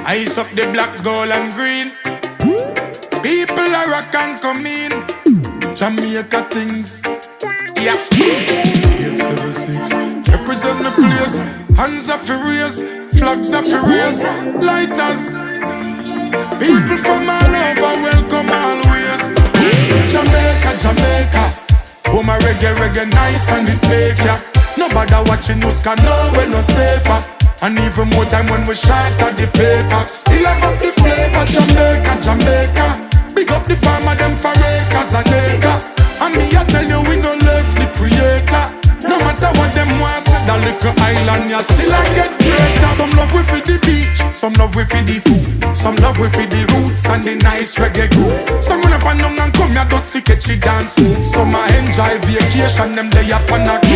Ice up the black, gold and green. People are rock and come in. Jamaica things. Yeah. 876. Represent the place. Hands are furious. Flags are furious. Lighters. People from all over welcome always. Jamaica, Jamaica. Oh my reggae nice and it make ya. Nobody watching us can know we're no safer. And even more time when we shot at the paper. Still have up the flavor. Jamaica, Jamaica. Big up the farmer them for acres and acres. And me I tell you we no left the creator. No matter what them want say, that little island ya still I get greater. Some love we for the beach, some love we for the food, some love we for the roots and the nice reggae groove. Some run up and down and come here just fi catchy dance move. Some I enjoy vacation them day up on a cruise.